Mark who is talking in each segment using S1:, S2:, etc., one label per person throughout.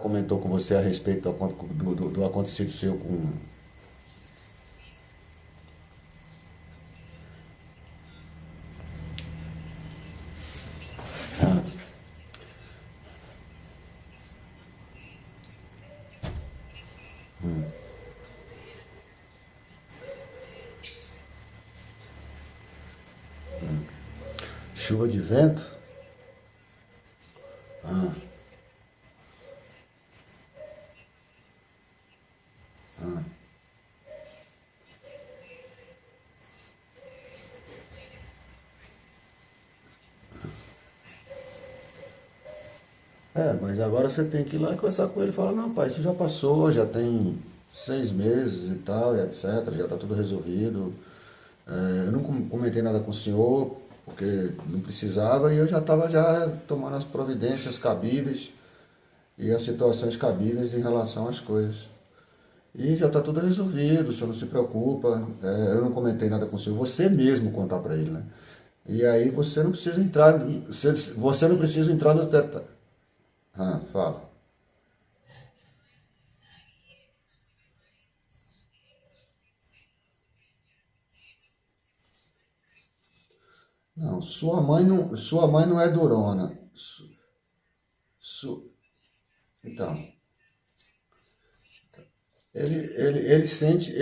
S1: Comentou com você a respeito do acontecido seu com. Chuva de vento? É, mas agora você tem que ir lá e conversar com ele e falar, não, pai, isso já passou, já tem 6 meses e tal, e etc, já está tudo resolvido. Eu não comentei nada com o senhor, porque não precisava, e eu já estava já tomando as providências cabíveis e as situações cabíveis em relação às coisas. E já está tudo resolvido, o senhor não se preocupa. Eu não comentei nada com o senhor, você mesmo contar para ele, né? E aí você não precisa entrar, você não precisa entrar nos detalhes. Ah, fala. Não, sua mãe não é durona. Su- então, ele sente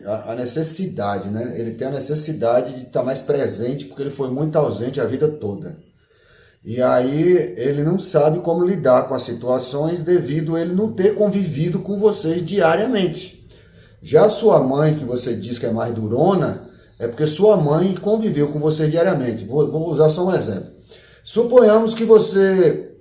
S1: a necessidade, né? Ele tem a necessidade de estar mais presente porque ele foi muito ausente a vida toda. E aí ele não sabe como lidar com as situações devido a ele não ter convivido com vocês diariamente. Já sua mãe, que você diz que é mais durona, é porque sua mãe conviveu com você diariamente. Vou usar só um exemplo. Suponhamos que você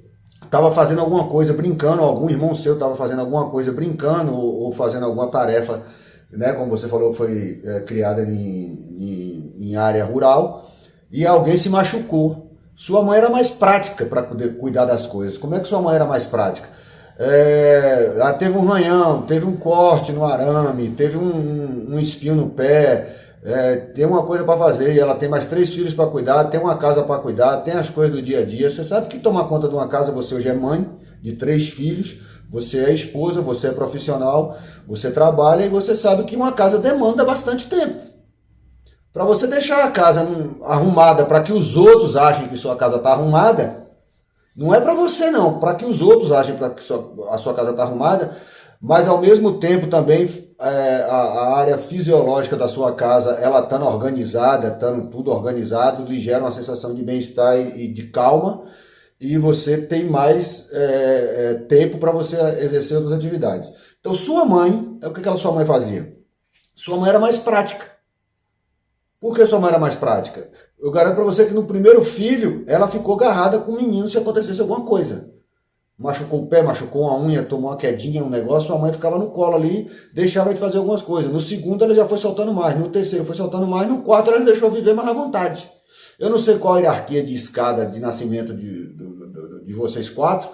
S1: estava fazendo alguma coisa brincando, algum irmão seu estava fazendo alguma coisa brincando ou fazendo alguma tarefa, né, como você falou, foi criada em área rural, e alguém se machucou. Sua mãe era mais prática para poder cuidar das coisas. Como é que sua mãe era mais prática? Teve um ranhão, teve um corte no arame, teve um espinho no pé, tem uma coisa para fazer e ela tem mais 3 filhos para cuidar, tem uma casa para cuidar, tem as coisas do dia a dia. Você sabe que tomar conta de uma casa, você hoje é mãe de 3 filhos, você é esposa, você é profissional, você trabalha e você sabe que uma casa demanda bastante tempo. Para você deixar a casa arrumada para que os outros achem que sua casa está arrumada, não é para você não, para que os outros achem que a sua casa está arrumada, mas ao mesmo tempo também a área fisiológica da sua casa, ela estando organizada, estando tudo organizado, lhe gera uma sensação de bem-estar e de calma, e você tem mais tempo para você exercer outras atividades. Então sua mãe, o que aquela sua mãe fazia? Sua mãe era mais prática. Por que sua mãe era mais prática? Eu garanto para você que no primeiro filho, ela ficou agarrada com o menino se acontecesse alguma coisa. Machucou o pé, machucou uma unha, tomou uma quedinha, um negócio, sua mãe ficava no colo ali, deixava de fazer algumas coisas. No segundo, ela já foi soltando mais. No terceiro, foi soltando mais. No quarto, ela deixou viver mais à vontade. Eu não sei qual a hierarquia de escada de nascimento de vocês quatro,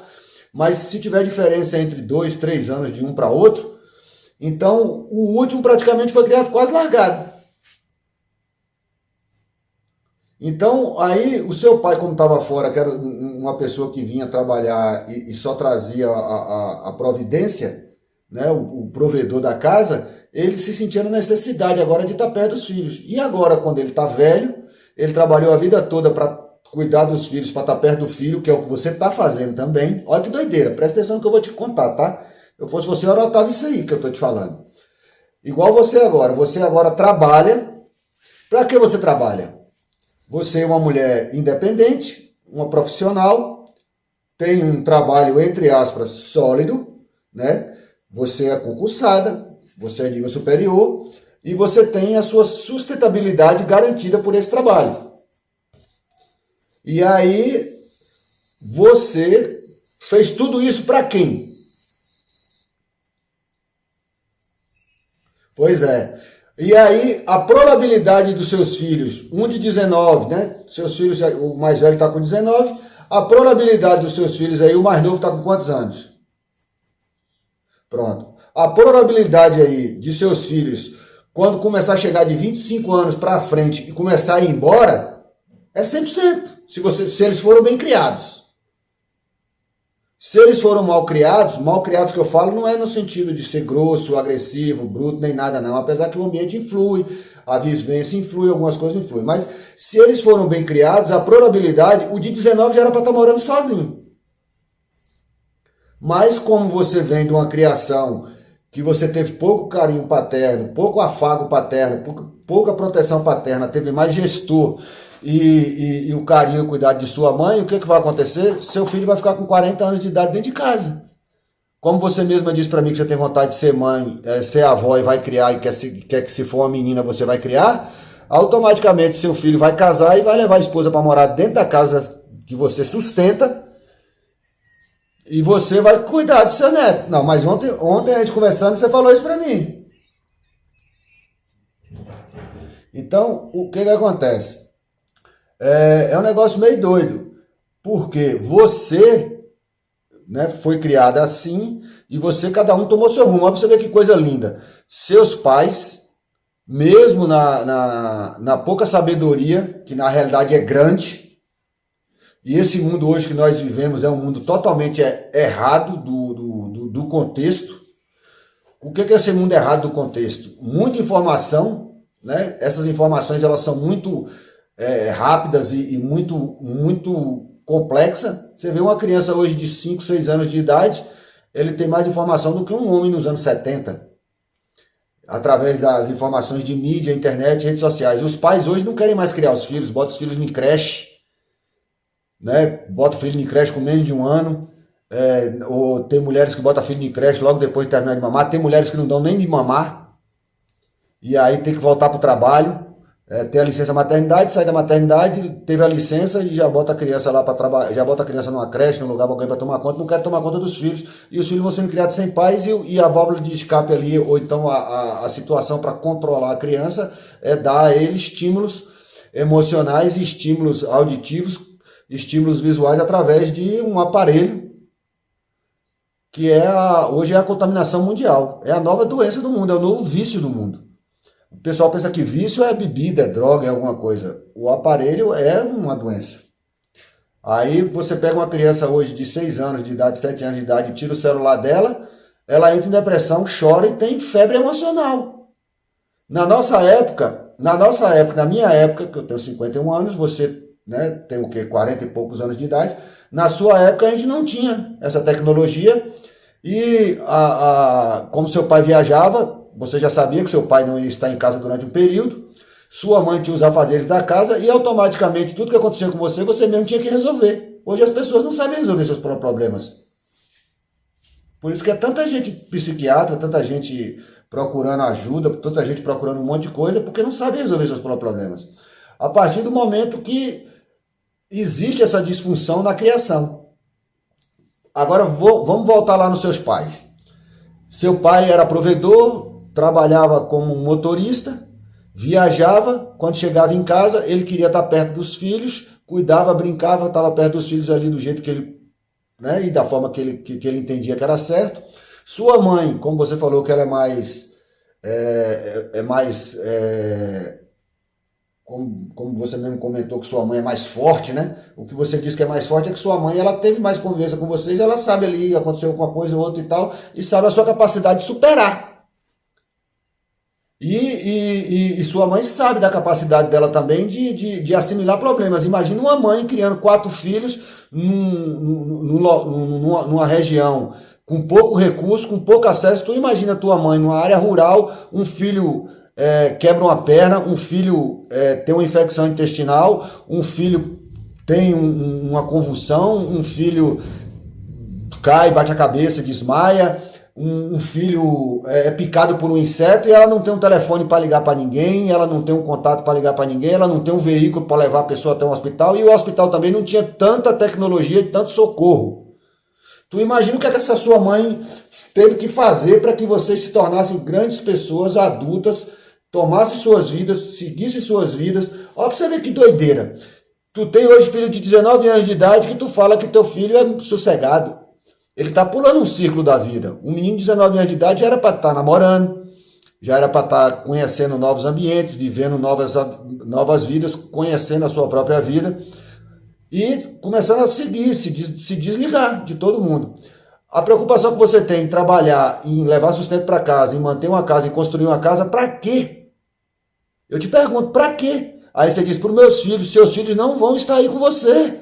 S1: mas se tiver diferença entre 2, 3 anos de um para outro, então o último praticamente foi criado quase largado. Então, aí o seu pai, como estava fora, que era uma pessoa que vinha trabalhar e só trazia a providência, né, o provedor da casa, ele se sentia na necessidade agora de estar perto dos filhos. E agora, quando ele está velho, ele trabalhou a vida toda para cuidar dos filhos, para estar perto do filho, que é o que você está fazendo também. Olha que doideira, presta atenção no que eu vou te contar, tá? Eu fosse você, eu anotava isso aí que eu estou te falando. Igual você agora trabalha. Para que você trabalha? Você é uma mulher independente, uma profissional, tem um trabalho, entre aspas, sólido, né? Você é concursada, você é nível superior e você tem a sua sustentabilidade garantida por esse trabalho. E aí, você fez tudo isso para quem? Pois é. E aí, a probabilidade dos seus filhos, um de 19, né? Seus filhos, o mais velho está com 19, a probabilidade dos seus filhos aí, o mais novo está com quantos anos? Pronto. A probabilidade aí de seus filhos, quando começar a chegar de 25 anos para frente e começar a ir embora, é 100%, se eles foram bem criados. Se eles foram mal criados que eu falo não é no sentido de ser grosso, agressivo, bruto, nem nada não, apesar que o ambiente influi, a vivência influi, algumas coisas influem, mas se eles foram bem criados, a probabilidade, o de 19 já era para estar morando sozinho. Mas como você vem de uma criação que você teve pouco carinho paterno, pouco afago paterno, pouca proteção paterna, teve mais gestor e o carinho e o cuidado de sua mãe, o que vai acontecer? Seu filho vai ficar com 40 anos de idade dentro de casa. Como você mesma disse para mim que você tem vontade de ser mãe, ser avó e vai criar e quer que se for uma menina você vai criar, automaticamente seu filho vai casar e vai levar a esposa para morar dentro da casa que você sustenta e você vai cuidar do seu neto. Não, mas ontem a gente conversando você falou isso para mim. Então, o que acontece? É um negócio meio doido, porque você, né, foi criada assim e você, cada um tomou seu rumo. Olha pra você ver que coisa linda. Seus pais, mesmo na pouca sabedoria, que na realidade é grande, e esse mundo hoje que nós vivemos é um mundo totalmente errado do contexto. O que é esse mundo errado do contexto? Muita informação, né? Essas informações elas são muito rápidas e muito complexas. Você vê uma criança hoje de 5, 6 anos de idade, ele tem mais informação do que um homem nos anos 70. Através das informações de mídia, internet, redes sociais. Os pais hoje não querem mais criar os filhos, botam os filhos em creche, né? Bota o filho em creche com menos de 1 ano. Ou tem mulheres que botam filho em creche logo depois de terminar de mamar. Tem mulheres que não dão nem de mamar. E aí tem que voltar para o trabalho. Tem a licença maternidade, sai da maternidade, teve a licença e já bota a criança lá para trabalhar, já bota a criança numa creche, num lugar para alguém para tomar conta, não quer tomar conta dos filhos, e os filhos vão sendo criados sem pais, e a válvula de escape ali, ou então a situação para controlar a criança, é dar a ele estímulos emocionais, estímulos auditivos, estímulos visuais através de um aparelho, que hoje é a contaminação mundial, é a nova doença do mundo, é o novo vício do mundo. O pessoal pensa que vício é bebida, é droga, é alguma coisa. O aparelho é uma doença. Aí você pega uma criança hoje de 6 anos de idade, 7 anos de idade, tira o celular dela, ela entra em depressão, chora e tem febre emocional. Na minha época, que eu tenho 51 anos, você, né, tem o quê? 40 e poucos anos de idade. Na sua época a gente não tinha essa tecnologia e como seu pai viajava, você já sabia que seu pai não ia estar em casa durante um período, sua mãe tinha os afazeres da casa e automaticamente tudo que acontecia com você, você mesmo tinha que resolver. Hoje as pessoas não sabem resolver seus problemas. Por isso que é tanta gente psiquiatra, tanta gente procurando ajuda, tanta gente procurando um monte de coisa, porque não sabe resolver seus problemas. A partir do momento que existe essa disfunção na criação. Agora vamos voltar lá nos seus pais. Seu pai era provedor, trabalhava como motorista, viajava, quando chegava em casa, ele queria estar perto dos filhos, cuidava, brincava, estava perto dos filhos ali do jeito que ele, né, e da forma que ele entendia que era certo. Sua mãe, como você falou que ela como você mesmo comentou que sua mãe é mais forte, né? O que você disse que é mais forte é que sua mãe, ela teve mais convivência com vocês, ela sabe ali, aconteceu alguma coisa ou outra e tal, e sabe a sua capacidade de superar. E sua mãe sabe da capacidade dela também de assimilar problemas. Imagina uma mãe criando 4 filhos numa região com pouco recurso, com pouco acesso. Tu imagina tua mãe numa área rural, um filho quebra uma perna, um filho tem uma infecção intestinal, um filho tem uma convulsão, um filho cai, bate a cabeça, desmaia, um filho é picado por um inseto e ela não tem um telefone para ligar para ninguém, ela não tem um contato para ligar para ninguém, ela não tem um veículo para levar a pessoa até um hospital e o hospital também não tinha tanta tecnologia e tanto socorro. Tu imagina o que essa sua mãe teve que fazer para que vocês se tornassem grandes pessoas adultas, tomassem suas vidas, seguissem suas vidas. Olha para você ver que doideira. Tu tem hoje filho de 19 anos de idade que tu fala que teu filho é sossegado. Ele está pulando um círculo da vida. Um menino de 19 anos de idade já era para estar namorando, já era para estar conhecendo novos ambientes, vivendo novas vidas, conhecendo a sua própria vida. e começando a seguir, se desligar de todo mundo. A preocupação que você tem em trabalhar, em levar sustento para casa, em manter uma casa, em construir uma casa, para quê? Eu te pergunto, para quê? Aí você diz para os meus filhos, seus filhos não vão estar aí com você.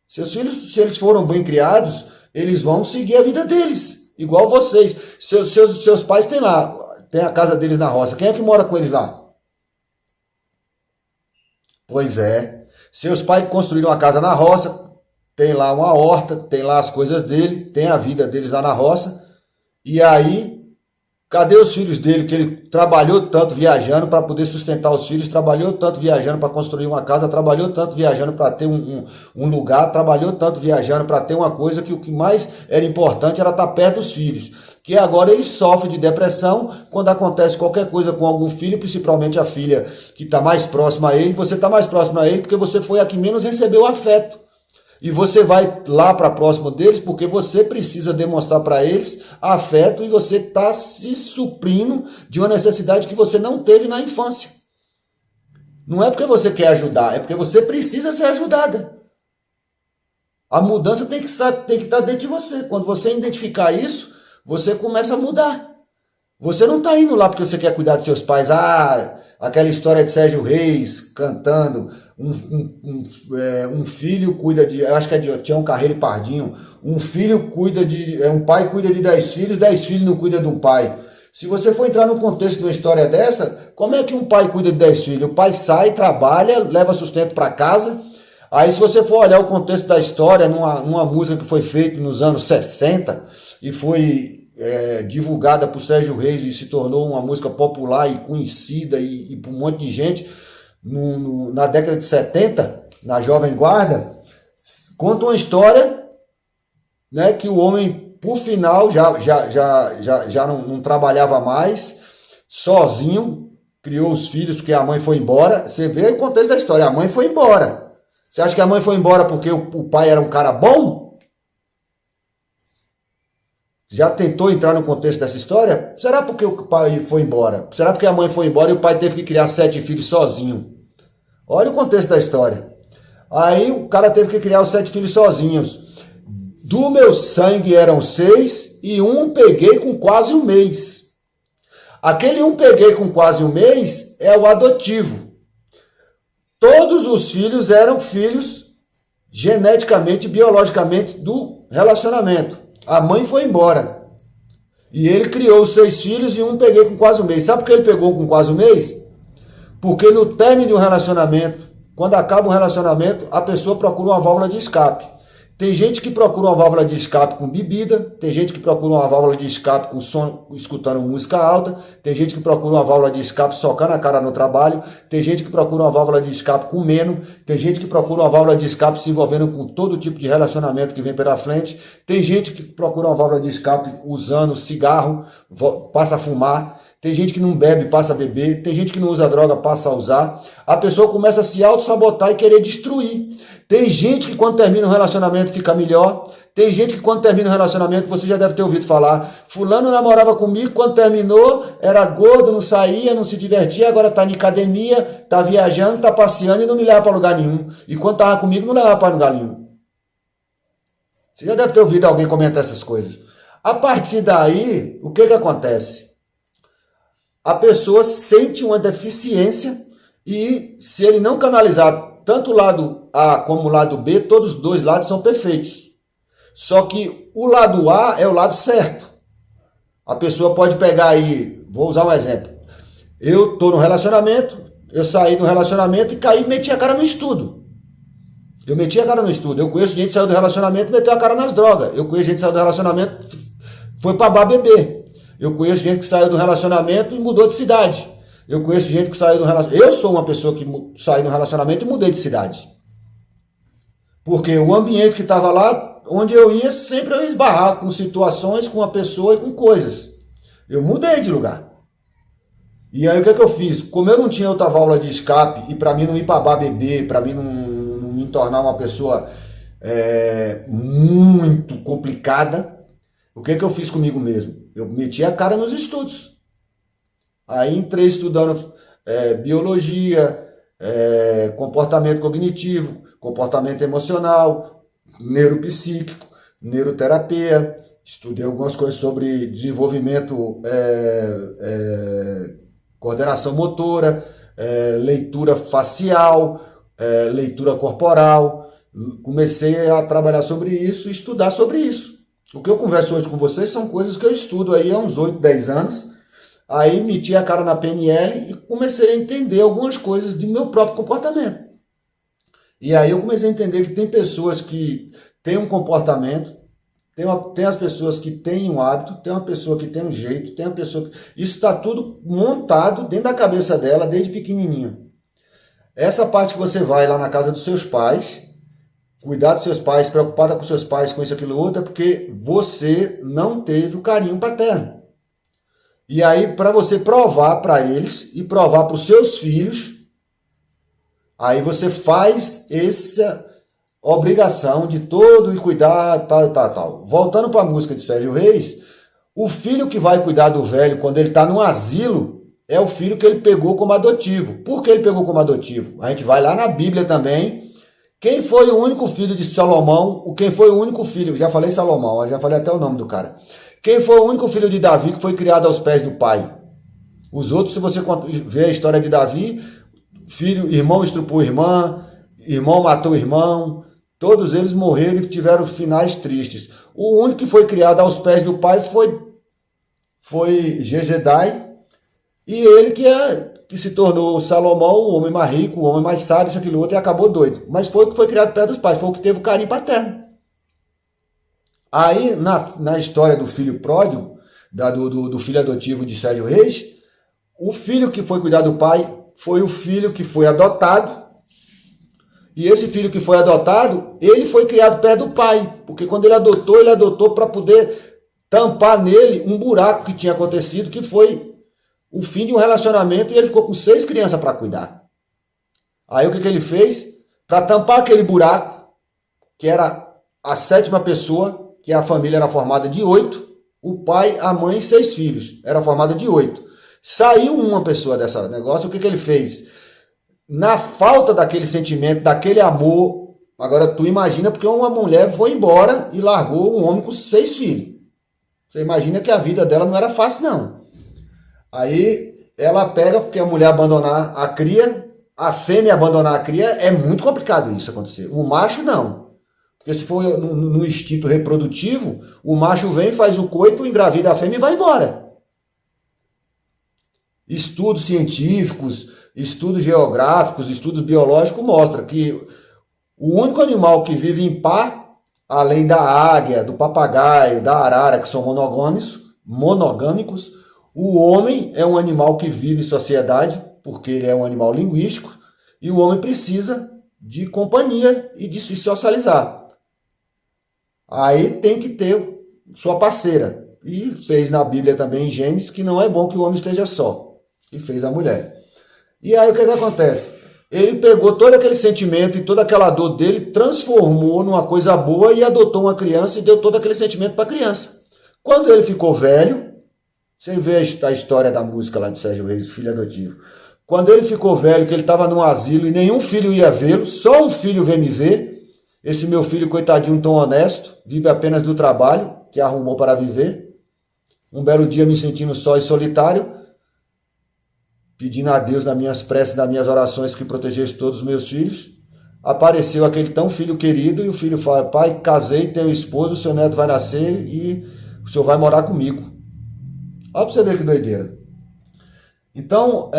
S1: Seus filhos, se eles foram bem criados, eles vão seguir a vida deles, igual vocês. Seus pais têm lá, tem a casa deles na roça. Quem é que mora com eles lá? Pois é. Seus pais construíram uma casa na roça, tem lá uma horta, tem lá as coisas dele, tem a vida deles lá na roça. E aí, cadê os filhos dele, que ele trabalhou tanto viajando para poder sustentar os filhos, trabalhou tanto viajando para construir uma casa, trabalhou tanto viajando para ter um lugar, trabalhou tanto viajando para ter uma coisa que o que mais era importante era estar perto dos filhos. Que agora ele sofre de depressão quando acontece qualquer coisa com algum filho, principalmente a filha que está mais próxima a ele. Você está mais próximo a ele porque você foi a que menos recebeu afeto. E você vai lá para próximo deles porque você precisa demonstrar para eles afeto e você está se suprindo de uma necessidade que você não teve na infância. Não é porque você quer ajudar, é porque você precisa ser ajudada. A mudança tem que estar dentro de você. Quando você identificar isso, você começa a mudar. Você não está indo lá porque você quer cuidar dos seus pais. Ah, aquela história de Sérgio Reis cantando. Um filho cuida de, eu acho que é de Tião Carreiro e Pardinho, um filho cuida de, um pai cuida de 10 filhos, 10 filhos não cuidam de um pai. Se você for entrar no contexto de uma história dessa, como é que um pai cuida de 10 filhos? O pai sai, trabalha, leva sustento para casa. Aí se você for olhar o contexto da história, numa música que foi feita nos anos 60 e foi divulgada por Sérgio Reis e se tornou uma música popular e conhecida e por um monte de gente, na década de 70, na Jovem Guarda, conta uma história, né, que o homem, por final, já não trabalhava mais, sozinho, criou os filhos porque a mãe foi embora. Você vê o contexto da história, a mãe foi embora. Você acha que a mãe foi embora porque o pai era um cara bom? Já tentou entrar no contexto dessa história? Será porque o pai foi embora? Será porque a mãe foi embora e o pai teve que criar 7 filhos sozinho? Olha o contexto da história. Aí o cara teve que criar os 7 filhos sozinhos. Do meu sangue eram 6 e um peguei com quase um mês. Aquele um peguei com quase um mês é o adotivo. Todos os filhos eram filhos geneticamente, biologicamente do relacionamento. A mãe foi embora. E ele criou os 6 filhos e um peguei com quase um mês. Sabe por que ele pegou com quase um mês? Porque no término de um relacionamento, quando acaba um relacionamento, a pessoa procura uma válvula de escape. Tem gente que procura uma válvula de escape com bebida, tem gente que procura uma válvula de escape com som, escutando música alta, tem gente que procura uma válvula de escape socando a cara no trabalho, tem gente que procura uma válvula de escape comendo, tem gente que procura uma válvula de escape se envolvendo com todo tipo de relacionamento que vem pela frente, tem gente que procura uma válvula de escape usando cigarro, passa a fumar, tem gente que não bebe, passa a beber, tem gente que não usa droga, passa a usar. A pessoa começa a se auto-sabotar e querer destruir. Tem gente que quando termina um relacionamento fica melhor. Tem gente que quando termina um relacionamento, você já deve ter ouvido falar, fulano namorava comigo, quando terminou, era gordo, não saía, não se divertia, agora tá em academia, tá viajando, tá passeando e não me leva para lugar nenhum. E quando tava comigo, não leva para lugar nenhum. Você já deve ter ouvido alguém comentar essas coisas. A partir daí, o que acontece? A pessoa sente uma deficiência e se ele não canalizar tanto o lado A como o lado B, todos os dois lados são perfeitos. Só que o lado A é o lado certo. A pessoa pode pegar aí, vou usar um exemplo. Eu estou no relacionamento, eu saí do relacionamento e caí e meti a cara no estudo. Eu meti a cara no estudo. Eu conheço gente que saiu do relacionamento e meteu a cara nas drogas. Eu conheço gente que saiu do relacionamento foi para bar beber. Eu conheço gente que saiu do relacionamento e mudou de cidade. Eu conheço gente que saiu do relacionamento. Eu sou uma pessoa que saiu do relacionamento e mudei de cidade. Porque o ambiente que estava lá, onde eu ia, sempre eu ia esbarrar com situações, com a pessoa e com coisas. Eu mudei de lugar. E aí o que eu fiz? Como eu não tinha outra válvula de escape, e para mim não ir para bar beber, para mim não me tornar uma pessoa muito complicada, o que eu fiz comigo mesmo? Eu meti a cara nos estudos. Aí entrei estudando biologia, comportamento cognitivo, comportamento emocional, neuropsíquico, neuroterapia. Estudei algumas coisas sobre desenvolvimento, coordenação motora, leitura facial, leitura corporal. Comecei a trabalhar sobre isso, estudar sobre isso. O que eu converso hoje com vocês são coisas que eu estudo aí há uns 8, 10 anos. Aí meti a cara na PNL e comecei a entender algumas coisas do meu próprio comportamento. E aí eu comecei a entender que tem pessoas que têm um comportamento, tem as pessoas que têm um hábito, tem uma pessoa que tem um jeito, tem uma pessoa que... Isso está tudo montado dentro da cabeça dela desde pequenininha. Essa parte que você vai lá na casa dos seus pais, cuidar dos seus pais, preocupada com seus pais, com isso, aquilo, outro, é porque você não teve o carinho paterno. E aí, para você provar para eles e provar para os seus filhos, aí você faz essa obrigação de todo e cuidar, tal, tal, tal. Voltando para a música de Sérgio Reis, o filho que vai cuidar do velho quando ele está no asilo é o filho que ele pegou como adotivo. Por que ele pegou como adotivo? A gente vai lá na Bíblia também. Quem foi o único filho de Salomão? Quem foi o único filho? Já falei Salomão, já falei até o nome do cara. Quem foi o único filho de Davi que foi criado aos pés do pai? Os outros, se você ver a história de Davi, filho, irmão estrupou irmã, irmão matou irmão, todos eles morreram e tiveram finais tristes. O único que foi criado aos pés do pai foi Jegedai, e ele que se tornou Salomão, o homem mais rico, o homem mais sábio, isso, aquilo outro, e acabou doido. Mas foi o que foi criado perto dos pais, foi o que teve o carinho paterno. Aí, na história do filho pródigo, do filho adotivo de Sérgio Reis, o filho que foi cuidar do pai foi o filho que foi adotado. E esse filho que foi adotado, ele foi criado perto do pai. Porque quando ele adotou para poder tampar nele um buraco que tinha acontecido, que foi o fim de um relacionamento, e ele ficou com 6 crianças para cuidar. Aí o que ele fez? Para tampar aquele buraco, que era a 7ª pessoa, que a família era formada de 8, o pai, a mãe e 6 filhos. Era formada de 8. Saiu uma pessoa dessa negócio, o que ele fez? Na falta daquele sentimento, daquele amor, agora tu imagina, porque uma mulher foi embora e largou um homem com 6 filhos. Você imagina que a vida dela não era fácil, não. Aí ela pega, porque a mulher abandonar a cria, a fêmea abandonar a cria, é muito complicado isso acontecer. O macho não. Porque se for no instinto reprodutivo, o macho vem, faz o coito, engravida a fêmea e vai embora. Estudos científicos, estudos geográficos, estudos biológicos mostram que o único animal que vive em par, além da águia, do papagaio, da arara, que são monogâmicos, o homem é um animal que vive em sociedade, porque ele é um animal linguístico, e o homem precisa de companhia e de se socializar. Aí tem que ter sua parceira. E fez na Bíblia também, em Gênesis, que não é bom que o homem esteja só. E fez a mulher. E aí o que acontece? Ele pegou todo aquele sentimento e toda aquela dor dele, transformou numa coisa boa e adotou uma criança e deu todo aquele sentimento para a criança. Quando ele ficou velho, você vê a história da música lá de Sérgio Reis, filho adotivo. Quando ele ficou velho, que ele estava num asilo e nenhum filho ia vê-lo, só um filho veio me ver. Esse meu filho, coitadinho, tão honesto, vive apenas do trabalho que arrumou para viver. Um belo dia, me sentindo só e solitário, pedindo a Deus nas minhas preces, nas minhas orações, que protegesse todos os meus filhos. Apareceu aquele tão filho querido e o filho fala: pai, casei, tenho esposo, o seu neto vai nascer e o senhor vai morar comigo. Olha para você ver que doideira. Então,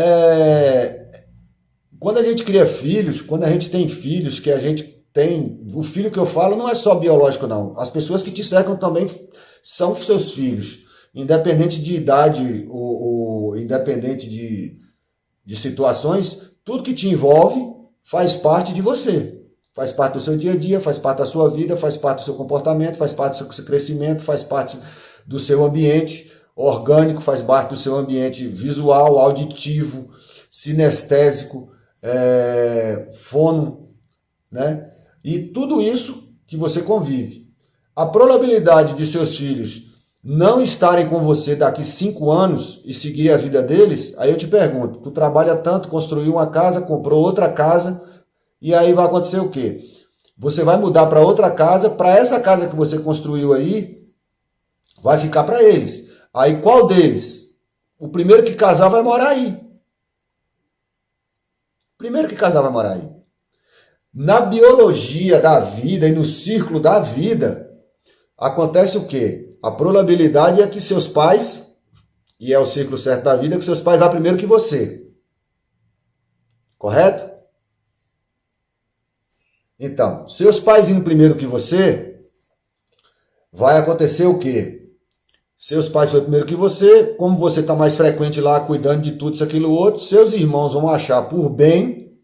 S1: quando a gente cria filhos, quando a gente tem filhos, que a gente tem, o filho que eu falo não é só biológico, não. As pessoas que te cercam também são seus filhos, independente de idade ou independente de situações, tudo que te envolve faz parte de você. Faz parte do seu dia a dia, faz parte da sua vida, faz parte do seu comportamento, faz parte do seu crescimento, faz parte do seu ambiente orgânico, faz parte do seu ambiente visual, auditivo, sinestésico, fono, né? E tudo isso que você convive. A probabilidade de seus filhos não estarem com você daqui 5 anos e seguir a vida deles, aí eu te pergunto, tu trabalha tanto, construiu uma casa, comprou outra casa, e aí vai acontecer o quê? Você vai mudar para outra casa, para essa casa que você construiu aí, vai ficar para eles. Aí qual deles? O primeiro que casar vai morar aí. Primeiro que casar vai morar aí. Na biologia da vida e no círculo da vida, acontece o quê? A probabilidade é que seus pais, e é o ciclo certo da vida, que seus pais vá primeiro que você. Correto? Então, seus pais indo primeiro que você, vai acontecer o quê? Seus pais foram primeiro que você, como você está mais frequente lá, cuidando de tudo, isso, aquilo, outro, seus irmãos vão achar por bem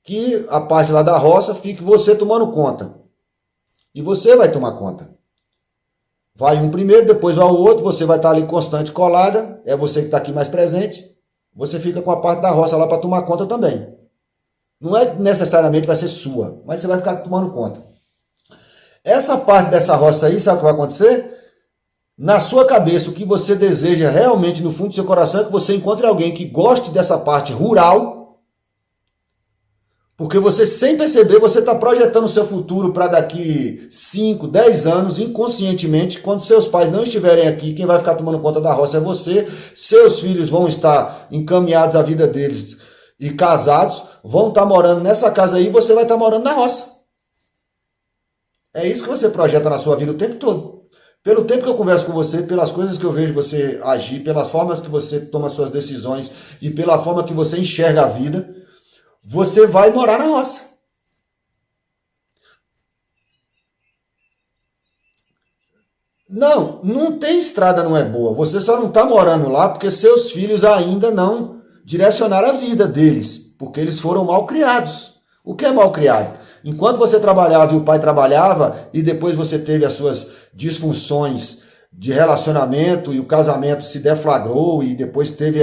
S1: que a parte lá da roça fique você tomando conta. E você vai tomar conta. Vai um primeiro, depois vai o outro, você vai estar ali constante colada, é você que está aqui mais presente, você fica com a parte da roça lá para tomar conta também. Não é que necessariamente vai ser sua, mas você vai ficar tomando conta. Essa parte dessa roça aí, sabe o que vai acontecer? Na sua cabeça, o que você deseja realmente no fundo do seu coração é que você encontre alguém que goste dessa parte rural, porque você, sem perceber, você está projetando o seu futuro para daqui 5, 10 anos, inconscientemente, quando seus pais não estiverem aqui, quem vai ficar tomando conta da roça é você, seus filhos vão estar encaminhados à vida deles e casados, vão estar morando nessa casa aí e você vai estar morando na roça. É isso que você projeta na sua vida o tempo todo. Pelo tempo que eu converso com você, pelas coisas que eu vejo você agir, pelas formas que você toma suas decisões e pela forma que você enxerga a vida, você vai morar na roça. Não tem estrada, não é boa. Você só não está morando lá porque seus filhos ainda não direcionaram a vida deles, porque eles foram mal criados. O que é mal criado? Enquanto você trabalhava e o pai trabalhava, e depois você teve as suas disfunções de relacionamento e o casamento se deflagrou e depois teve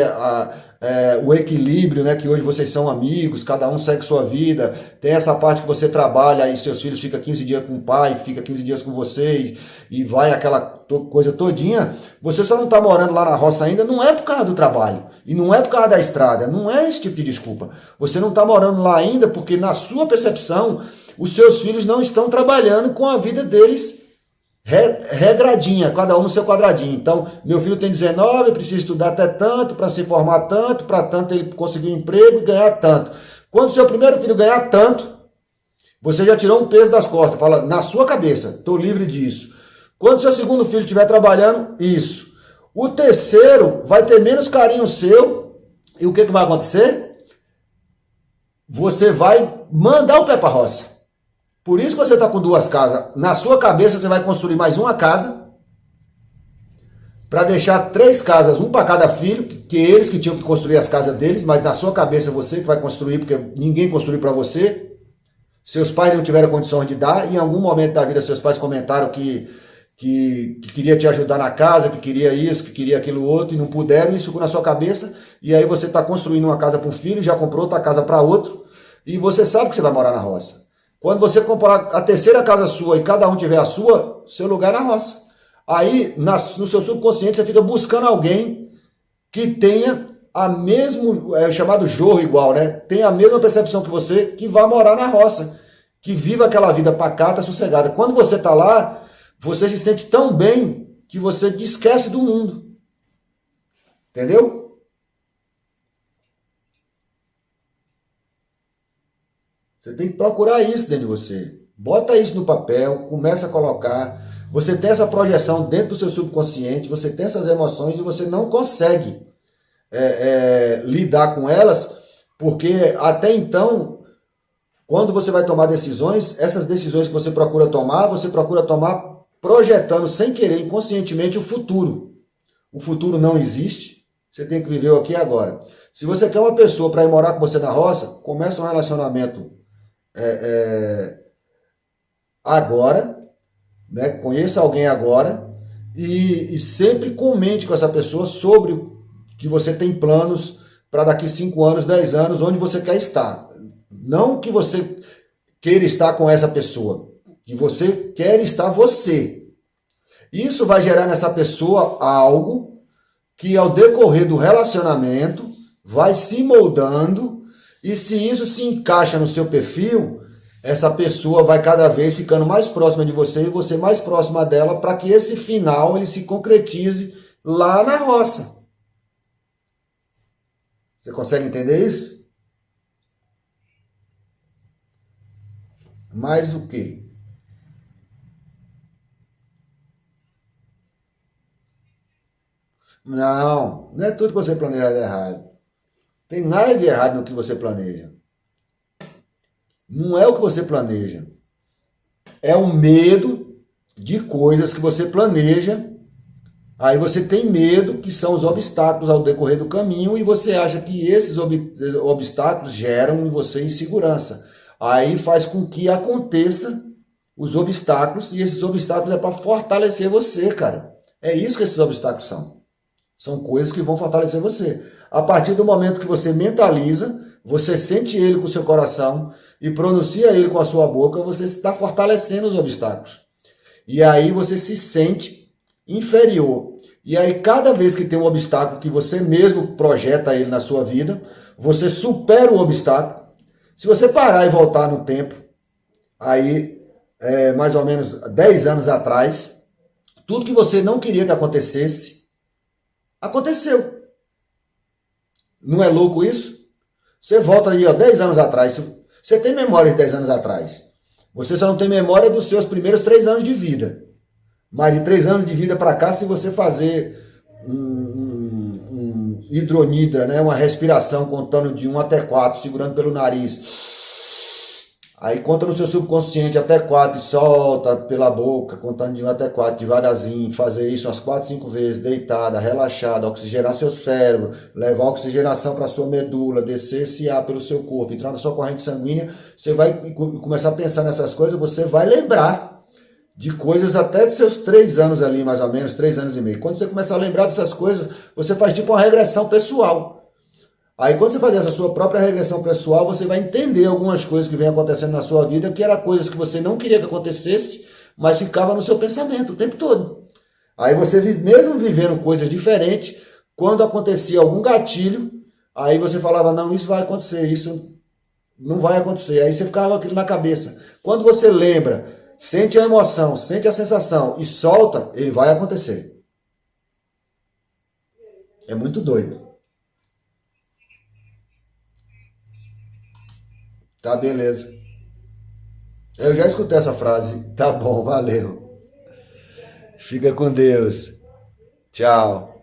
S1: o equilíbrio, né, que hoje vocês são amigos, cada um segue sua vida, tem essa parte que você trabalha e seus filhos ficam 15 dias com o pai, fica 15 dias com você e vai aquela coisa todinha, você só não está morando lá na roça ainda, não é por causa do trabalho e não é por causa da estrada, não é esse tipo de desculpa. Você não está morando lá ainda porque na sua percepção os seus filhos não estão trabalhando com a vida deles regradinha, cada um no seu quadradinho. Então, meu filho tem 19, precisa estudar até tanto, para se formar tanto, para tanto ele conseguir um emprego e ganhar tanto. Quando seu primeiro filho ganhar tanto, você já tirou um peso das costas, fala, na sua cabeça, estou livre disso. Quando seu segundo filho estiver trabalhando, isso. O terceiro vai ter menos carinho seu, e o que vai acontecer? Você vai mandar o pé para a roça. Por isso que você está com 2 casas. Na sua cabeça você vai construir mais uma casa para deixar 3 casas, um para cada filho, que eles que tinham que construir as casas deles, mas na sua cabeça você que vai construir, porque ninguém construiu para você. Seus pais não tiveram condições de dar, e em algum momento da vida seus pais comentaram que queria te ajudar na casa, que queria isso, que queria aquilo outro, e não puderam, isso ficou na sua cabeça, e aí você está construindo uma casa para um filho, já comprou outra casa para outro, e você sabe que você vai morar na roça. Quando você comprar a terceira casa sua e cada um tiver a sua, seu lugar é na roça. Aí, no seu subconsciente, você fica buscando alguém que tenha a mesmo, chamado jorro igual, né? Tem a mesma percepção que você, que vai morar na roça, que viva aquela vida pacata, sossegada. Quando você está lá, você se sente tão bem que você esquece do mundo. Entendeu? Você tem que procurar isso dentro de você. Bota isso no papel, começa a colocar. Você tem essa projeção dentro do seu subconsciente, você tem essas emoções e você não consegue lidar com elas, porque até então, quando você vai tomar decisões, essas decisões que você procura tomar projetando sem querer, inconscientemente, o futuro. O futuro não existe, você tem que viver o aqui e agora. Se você quer uma pessoa para ir morar com você na roça, começa um relacionamento agora, né? Conheça alguém agora e sempre comente com essa pessoa sobre que você tem planos para daqui 5 anos, 10 anos, onde você quer estar. Não que você queira estar com essa pessoa, que você quer estar você. Isso vai gerar nessa pessoa algo que ao decorrer do relacionamento vai se moldando, e se isso se encaixa no seu perfil, essa pessoa vai cada vez ficando mais próxima de você e você mais próxima dela, para que esse final ele se concretize lá na roça. Você consegue entender isso? Mais o quê? Não, não é tudo que você planeja dar errado. Tem nada de errado no que você planeja. Não é o que você planeja. É o medo de coisas que você planeja. Aí você tem medo, que são os obstáculos ao decorrer do caminho, e você acha que esses obstáculos geram em você insegurança. Aí faz com que aconteça os obstáculos, e esses obstáculos é para fortalecer você, cara. É isso que esses obstáculos são. São coisas que vão fortalecer você. A partir do momento que você mentaliza, você sente ele com o seu coração e pronuncia ele com a sua boca, você está fortalecendo os obstáculos. E aí você se sente inferior. E aí cada vez que tem um obstáculo que você mesmo projeta ele na sua vida, você supera o obstáculo. Se você parar e voltar no tempo, aí mais ou menos 10 anos atrás, tudo que você não queria que acontecesse, aconteceu. Não é louco isso? Você volta aí, 10 anos atrás. Você tem memória de 10 anos atrás. Você só não tem memória dos seus primeiros 3 anos de vida. Mas de 3 anos de vida para cá, se você fazer um hidronidra, né, uma respiração contando de 1 até 4, segurando pelo nariz. Aí conta no seu subconsciente até 4 e solta pela boca, contando de 1 até 4, devagarzinho. Fazer isso umas 4, 5 vezes, deitada, relaxada, oxigenar seu cérebro, levar a oxigenação para sua medula, descer esse ar pelo seu corpo, entrar na sua corrente sanguínea. Você vai começar a pensar nessas coisas, você vai lembrar de coisas até de seus 3 anos ali, mais ou menos, 3 anos e meio. Quando você começar a lembrar dessas coisas, você faz tipo uma regressão pessoal. Aí quando você fazer essa sua própria regressão pessoal, você vai entender algumas coisas que vem acontecendo na sua vida, que eram coisas que você não queria que acontecesse, mas ficava no seu pensamento o tempo todo. Aí você, mesmo vivendo coisas diferentes, quando acontecia algum gatilho, aí você falava, não, isso vai acontecer, isso não vai acontecer. Aí você ficava aquilo na cabeça. Quando você lembra, sente a emoção, sente a sensação e solta, ele vai acontecer. É muito doido. Tá, beleza. Eu já escutei essa frase. Tá bom, valeu. Fica com Deus. Tchau.